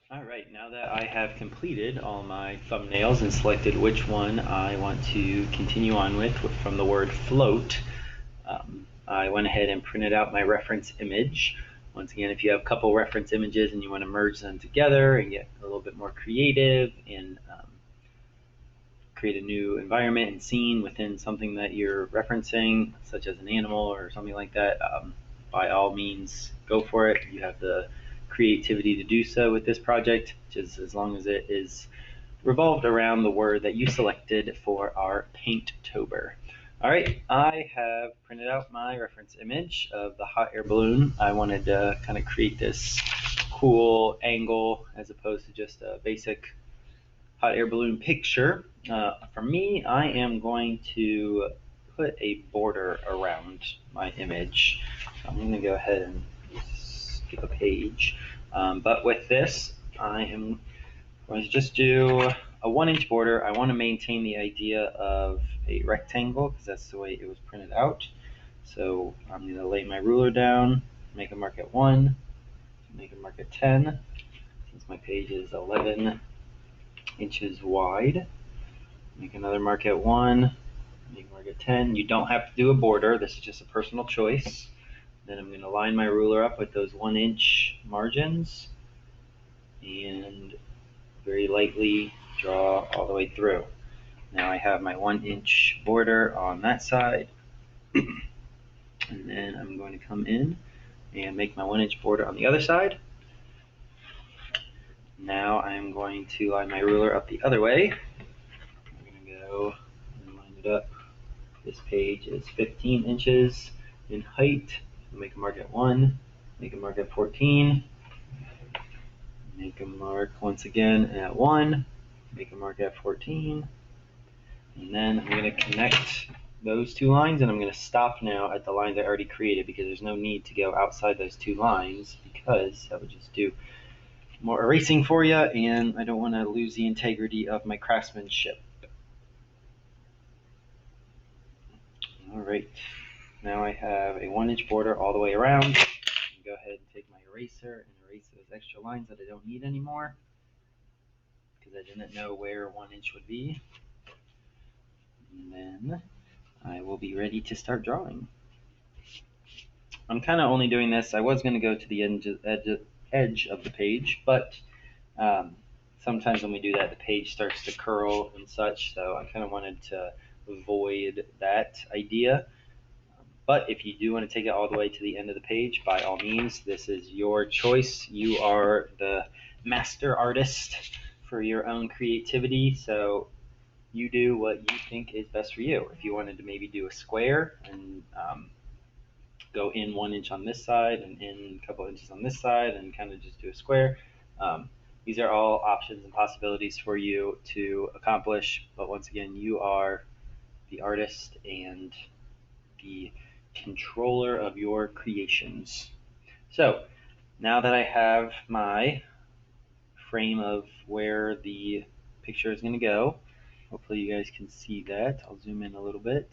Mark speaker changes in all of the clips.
Speaker 1: All right, now that I have completed all my thumbnails and selected which one I want to continue on with from the word float, I went ahead and printed out my reference image. Once again, if you have a couple reference images and you want to merge them together and get a little bit more creative and create a new environment and scene within something that you're referencing, such as an animal or something like that, by all means, go for it. You have the creativity to do so with this project, just as long as it is revolved around the word that you selected for our PAINTober. All right, I have printed out my reference image of the hot air balloon. I wanted to kind of create this cool angle as opposed to just a basic hot air balloon picture. For me, I am going to put a border around my image. So I'm going to go ahead and skip a page. But with this, I am going to just do a 1-inch border. I want to maintain the idea of a rectangle because that's the way it was printed out. So I'm going to lay my ruler down, make a mark at 1, make a mark at 10, since my page is 11 inches wide. Make another mark at 1, make a mark at 10. You don't have to do a border, this is just a personal choice. Then I'm going to line my ruler up with those 1-inch margins and very lightly draw all the way through. Now I have my 1-inch border on that side, and then I'm going to come in and make my 1-inch border on the other side. Now I'm going to line my ruler up the other way. I'm going to go and line it up. This page is 15 inches in height. Make a mark at 1, make a mark at 14, make a mark once again at 1, make a mark at 14, and then I'm going to connect those two lines, and I'm going to stop now at the lines I already created because there's no need to go outside those two lines because that would just do more erasing for you, and I don't want to lose the integrity of my craftsmanship. All right, now I have a 1-inch border all the way around. Go ahead and take my eraser and erase those extra lines that I don't need anymore because I didn't know where 1-inch would be. And then I will be ready to start drawing. I'm kind of only doing this. I was going to go to the edge of the page, but sometimes when we do that, the page starts to curl and such. So I kind of wanted to avoid that idea. But if you do want to take it all the way to the end of the page, by all means, this is your choice. You are the master artist for your own creativity, so you do what you think is best for you. If you wanted to maybe do a square and go in 1 inch on this side and in a couple inches on this side and kind of just do a square, these are all options and possibilities for you to accomplish. But once again, you are the artist and the controller of your creations. So now that I have my frame of where the picture is going to go, hopefully you guys can see that. I'll zoom in a little bit.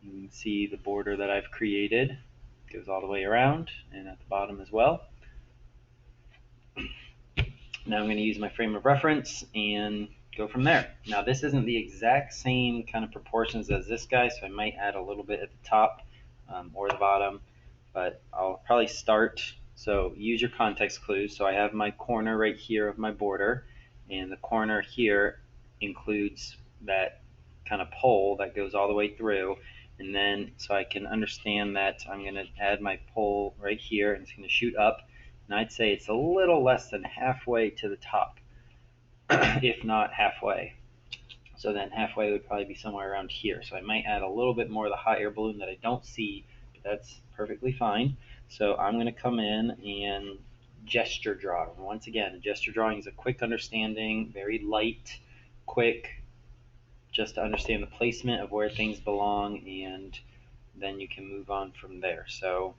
Speaker 1: You can see the border that I've created. It goes all the way around and at the bottom as well. Now I'm going to use my frame of reference and go from there. Now this isn't the exact same kind of proportions as this guy, so I might add a little bit at the top or the bottom, but I'll probably start. So use your context clues. So I have my corner right here of my border, and the corner here includes that kind of pole that goes all the way through. And then so I can understand that I'm going to add my pole right here, and it's going to shoot up. And I'd say it's a little less than halfway to the top, if not halfway. So then halfway would probably be somewhere around here. So I might add a little bit more of the hot air balloon that I don't see, but that's perfectly fine. So I'm going to come in and gesture draw. And once again, gesture drawing is a quick understanding, very light, quick, just to understand the placement of where things belong, and then you can move on from there. So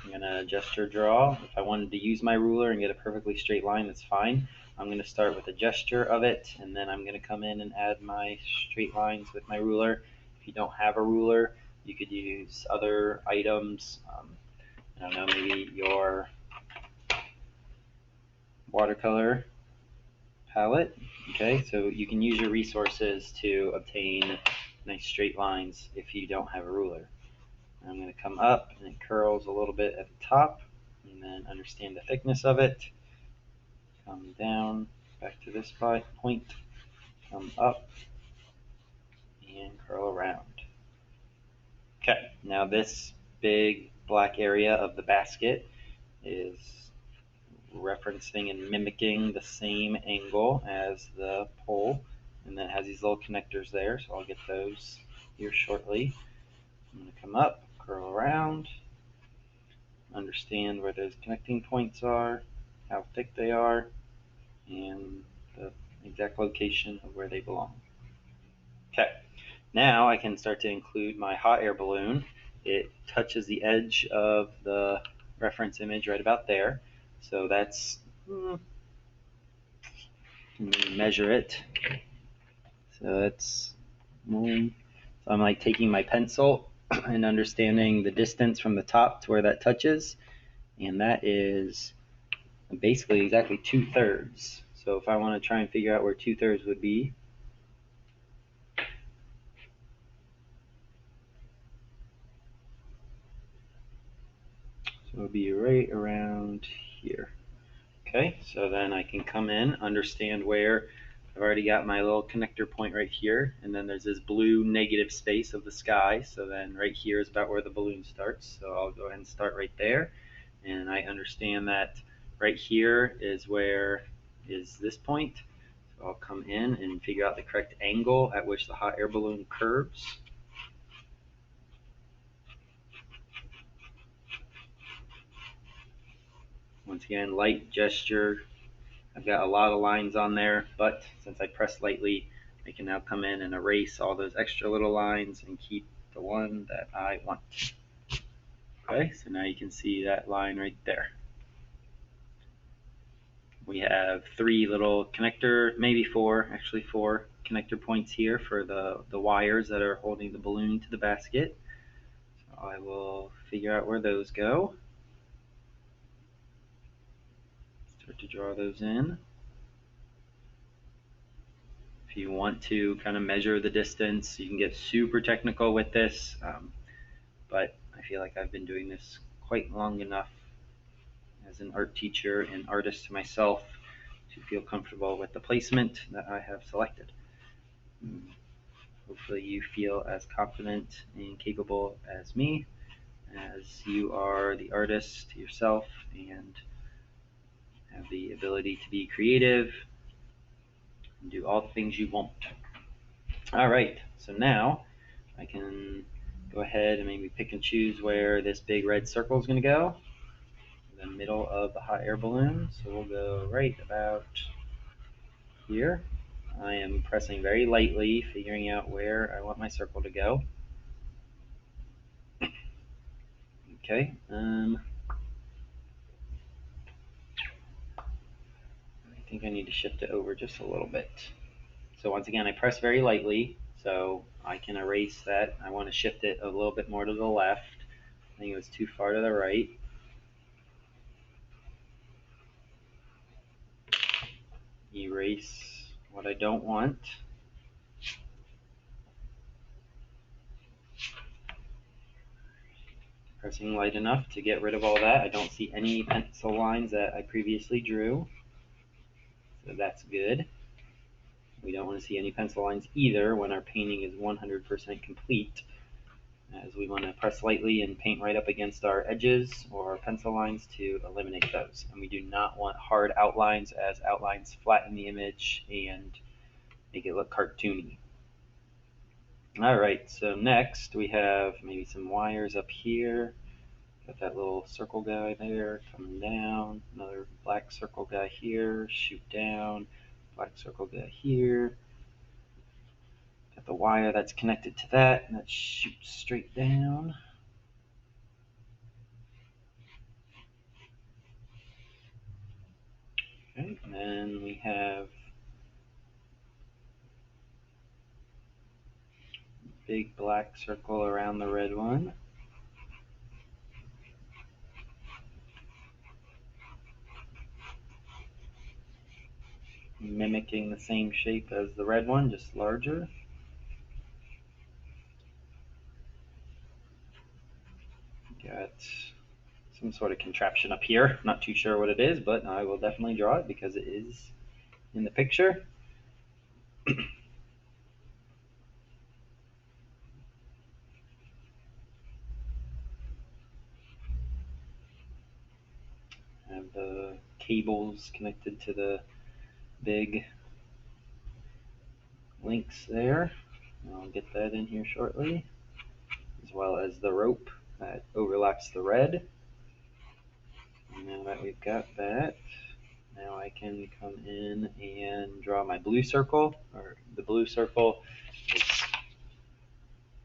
Speaker 1: I'm going to gesture draw. If I wanted to use my ruler and get a perfectly straight line, that's fine. I'm going to start with a gesture of it, and then I'm going to come in and add my straight lines with my ruler. If you don't have a ruler, you could use other items. I don't know, maybe watercolor palette. Okay, so you can use your resources to obtain nice straight lines if you don't have a ruler. I'm going to come up, and it curls a little bit at the top, and then understand the thickness of it. Come down back to this point, come up, and curl around. Okay, now this big black area of the basket is referencing and mimicking the same angle as the pole, and then it has these little connectors there, so I'll get those here shortly. I'm going to come up, curl around, understand where those connecting points are, how thick they are, and the exact location of where they belong. Okay, now I can start to include my hot air balloon. It touches the edge of the reference image right about there. So that's, measure it. So that's, so I'm like taking my pencil and understanding the distance from the top to where that touches. And that is basically exactly 2/3. So if I want to try and figure out where 2/3 would be, so it would be right around here. Okay, so then I can come in, understand where I've already got my little connector point right here, and then there's this blue negative space of the sky, so then right here is about where the balloon starts, so I'll go ahead and start right there, and I understand that right here is where is this point, so I'll come in and figure out the correct angle at which the hot air balloon curves. Once again, light gesture. I've got a lot of lines on there, but since I pressed lightly, I can now come in and erase all those extra little lines and keep the one that I want. Okay, so now you can see that line right there. We have 3 little connector, maybe 4, actually 4 connector points here for the wires that are holding the balloon to the basket. So I will figure out where those go. Start to draw those in. If you want to kind of measure the distance, you can get super technical with this, but I feel like I've been doing this quite long enough as an art teacher and artist myself to feel comfortable with the placement that I have selected. Hopefully you feel as confident and capable as me, as you are the artist yourself and have the ability to be creative and do all the things you want. All right, so now I can go ahead and maybe pick and choose where this big red circle is going to go, the middle of the hot air balloon. So we'll go right about here. I am pressing very lightly, figuring out where I want my circle to go. Okay. I think I need to shift it over just a little bit. So once again, I press very lightly, so I can erase that. I want to shift it a little bit more to the left. I think it was too far to the right. Erase what I don't want. Pressing light enough to get rid of all that. I don't see any pencil lines that I previously drew, so that's good. We don't want to see any pencil lines either when our painting is 100% complete, as we want to press lightly and paint right up against our edges or our pencil lines to eliminate those. And we do not want hard outlines, as outlines flatten the image and make it look cartoony. Alright, so next we have maybe some wires up here. Got that little circle guy there coming down, another black circle guy here, shoot down, black circle guy here. Got the wire that's connected to that, and that shoots straight down. Okay, and then we have big black circle around the red one. mimicking the same shape as the red one, just larger. Got some sort of contraption up here. Not too sure what it is, but I will definitely draw it because it is in the picture. Have the cables connected to the big links there. I'll get that in here shortly, as well as the rope that overlaps the red. And now that we've got that, now I can come in and draw my blue circle, or the blue circle. It's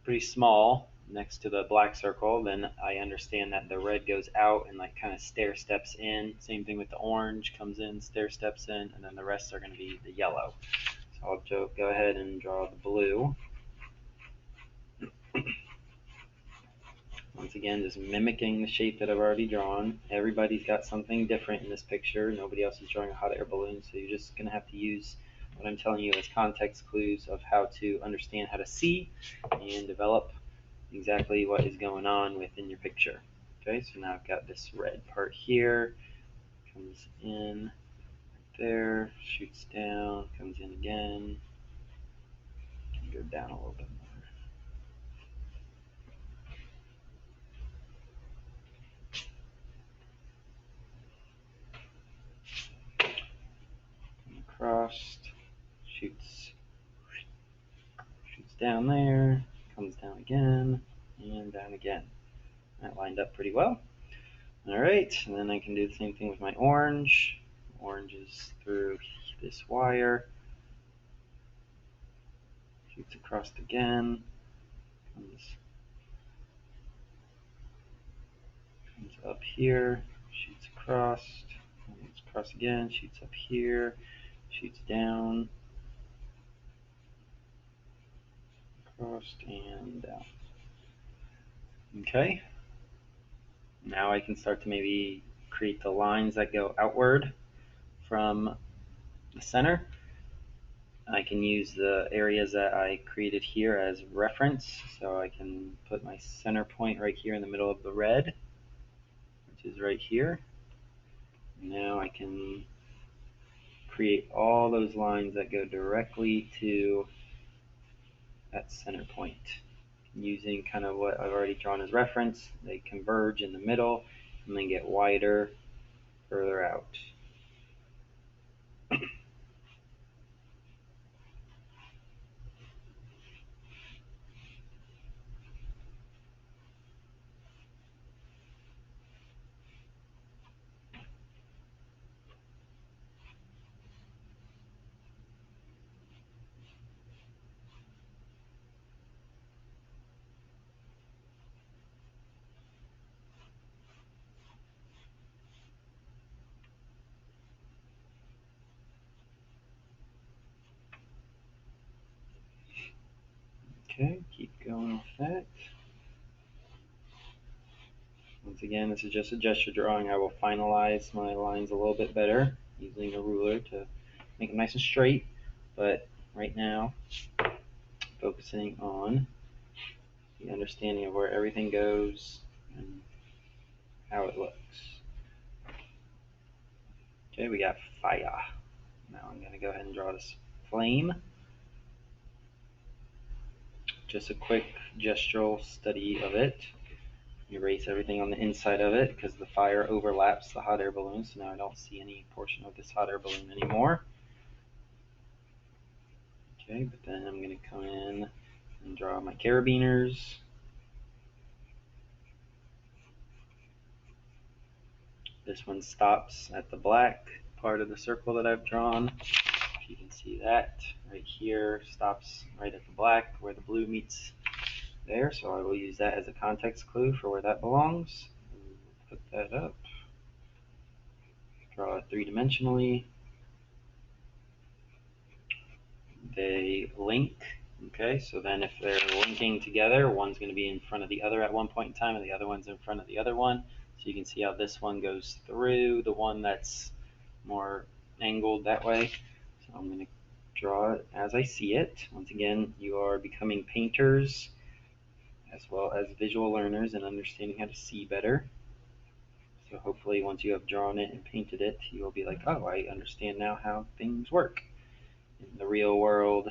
Speaker 1: pretty small next to the black circle. Then I understand that the red goes out and like kind of stair steps in. Same thing with the orange, comes in, stair steps in, and then the rest are going to be the yellow. So I'll go ahead and draw the blue. Once again, just mimicking the shape that I've already drawn. Everybody's got something different in this picture. Nobody else is drawing a hot air balloon, so you're just going to have to use what I'm telling you as context clues of how to understand how to see and develop exactly what is going on within your picture. Okay, so now I've got this red part here, comes in right there, shoots down, comes in again, and go down a little bit more. Across, shoots down there, comes down again, and down again. That lined up pretty well. All right, and then I can do the same thing with my orange. Orange is through this wire, shoots across again, comes up here, shoots across, comes across again, shoots up here, shoots down, across, and down. Okay, now I can start to maybe create the lines that go outward from the center. I can use the areas that I created here as reference, so I can put my center point right here in the middle of the red, which is right here. Now I can create all those lines that go directly to that center point. Using kind of what I've already drawn as reference, they converge in the middle and then get wider further out. Okay, keep going with that. Once again, this is just a gesture drawing. I will finalize my lines a little bit better using a ruler to make them nice and straight. But right now, focusing on the understanding of where everything goes and how it looks. Okay, we got fire. Now I'm going to go ahead and draw this flame. Just a quick gestural study of it. Erase everything on the inside of it because the fire overlaps the hot air balloon, so now I don't see any portion of this hot air balloon anymore. Okay, but then I'm going to come in and draw my carabiners. This one stops at the black part of the circle that I've drawn. If you can see that right here, stops right at the black where the blue meets there, so I will use that as a context clue for where that belongs. Put that up. Draw it three-dimensionally. They link. Okay, so then if they're linking together, one's going to be in front of the other at one point in time, and the other one's in front of the other one. So you can see how this one goes through the one that's more angled that way. So I'm going to draw it as I see it. Once again, you are becoming painters as well as visual learners and understanding how to see better. So hopefully once you have drawn it and painted it, you will be like, oh, I understand now how things work in the real world.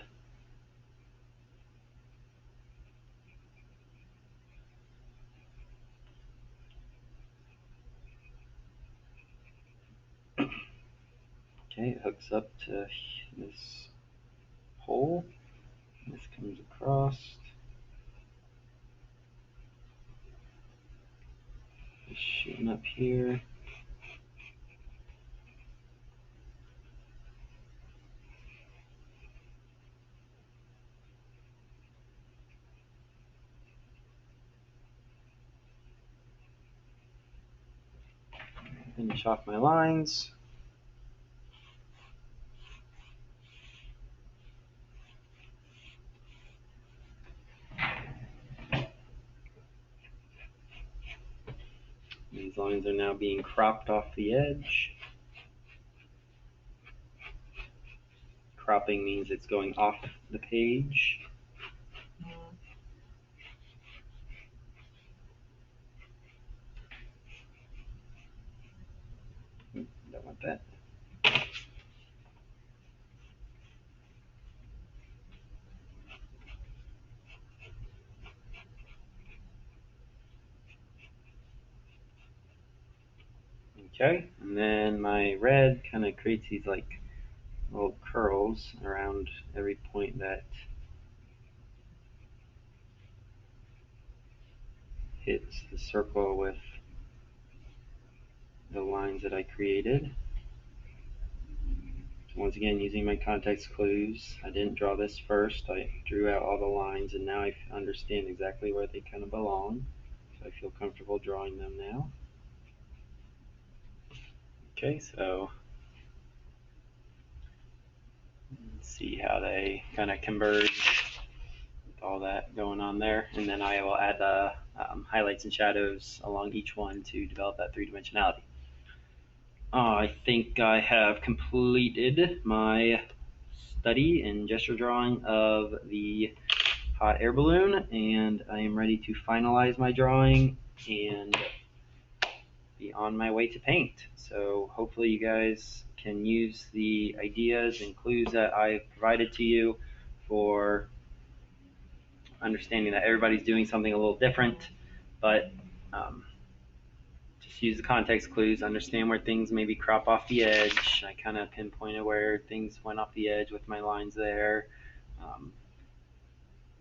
Speaker 1: Okay, it hooks up to this pole. This comes across. Just shooting up here. Finish off my lines. These lines are now being cropped off the edge. Cropping means it's going off the page. Don't want that. Okay, and then my red kind of creates these like little curls around every point that hits the circle with the lines that I created. So once again, using my context clues, I didn't draw this first. I drew out all the lines, and now I understand exactly where they kind of belong. So I feel comfortable drawing them now. Okay, so let's see how they kind of converge with all that going on there. And then I will add the highlights and shadows along each one to develop that three-dimensionality. I think I have completed my study and gesture drawing of the hot air balloon, and I am ready to finalize my drawing and be on my way to paint. So hopefully you guys can use the ideas and clues that I've provided to you for understanding that everybody's doing something a little different, but just use the context clues, understand where things maybe crop off the edge. I kind of pinpointed where things went off the edge with my lines there,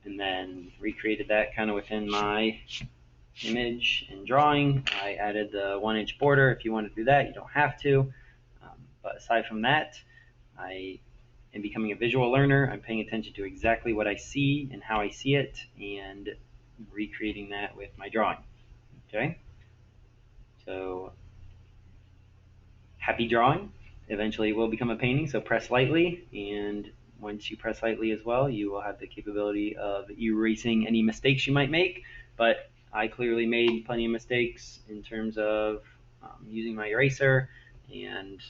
Speaker 1: and then recreated that kind of within my image and drawing. I added the 1-inch border. If you want to do that, you don't have to. But aside from that, I am becoming a visual learner. I'm paying attention to exactly what I see and how I see it, and recreating that with my drawing. Okay? So, happy drawing. Eventually it will become a painting, so press lightly, and once you press lightly as well, you will have the capability of erasing any mistakes you might make. But I clearly made plenty of mistakes in terms of using my eraser and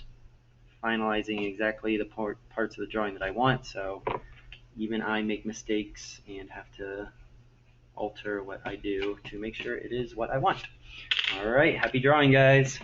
Speaker 1: finalizing exactly the parts of the drawing that I want. So even I make mistakes and have to alter what I do to make sure it is what I want. All right, happy drawing, guys.